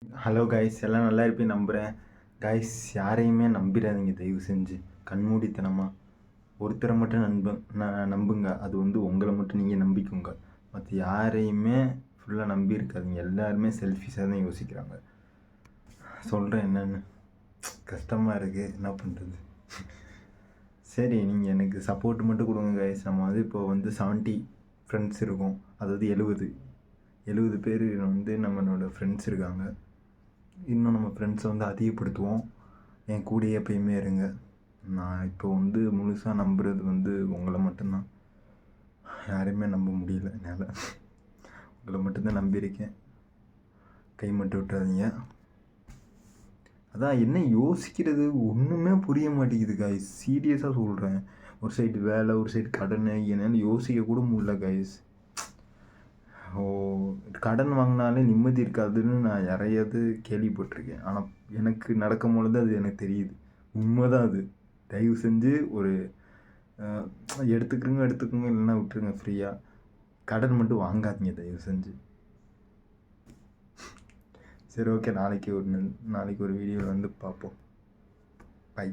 Hello guys, எல்லாம் நல்லா இருப்பேன் நம்புகிறேன். கைஸ், யாரையுமே நம்பிடாதீங்க தயவு செஞ்சு. கண்மூடித்தனமாக ஒருத்தரை மட்டும் நம்புங்க. அது உங்களை மட்டும் நீங்கள் நம்பிக்கோங்க. மற்ற யாரையுமே ஃபுல்லாக நம்பி இருக்காதீங்க. எல்லாருமே செல்ஃபிஷாக தான் யோசிக்கிறாங்க. சொல்கிறேன் என்னென்னு. கஷ்டமாக இருக்குது, என்ன பண்ணுறது. சரி, நீங்கள் எனக்கு சப்போர்ட் மட்டும் கொடுங்க கைஸ். நம்ம இப்போ 70 ஃப்ரெண்ட்ஸ் இருக்கோம். அதாவது 70 பேர் நம்மளோட ஃப்ரெண்ட்ஸ் இருக்காங்க. இன்னும் நம்ம ஃப்ரெண்ட்ஸை அதிகப்படுத்துவோம். என் கூடயே எப்பயுமே இருங்க. நான் இப்போ முழுசாக நம்புறது உங்களை மட்டும்தான். யாரையுமே நம்ப முடியல என்னால். உங்களை மட்டும்தான் நம்பியிருக்கேன். கை மட்டும் விட்டுறாதீங்க. அதான் என்ன யோசிக்கிறது ஒன்றுமே புரிய மாட்டேங்குது கைஸ். சீரியஸாக சொல்கிறேன். ஒரு சைடு வேலை, ஒரு சைடு கடன், என்னால் யோசிக்க கூட முடியல கைஸ். கடன் வாங்கினாலே நிம்மதி இருக்காதுன்னு நான் யாரையாவது கேள்விப்பட்டிருக்கேன். ஆனால் எனக்கு நடக்கும் பொழுது அது எனக்கு தெரியுது. உண்மைதான் அது. தயவு செஞ்சு ஒரு எடுத்துக்கோங்க இல்லைன்னா விட்டுருங்க ஃப்ரீயாக. கடன் மட்டும் வாங்காதீங்க தயவு செஞ்சு. சரி, ஓகே. நாளைக்கு ஒரு வீடியோவில் பார்ப்போம். பை.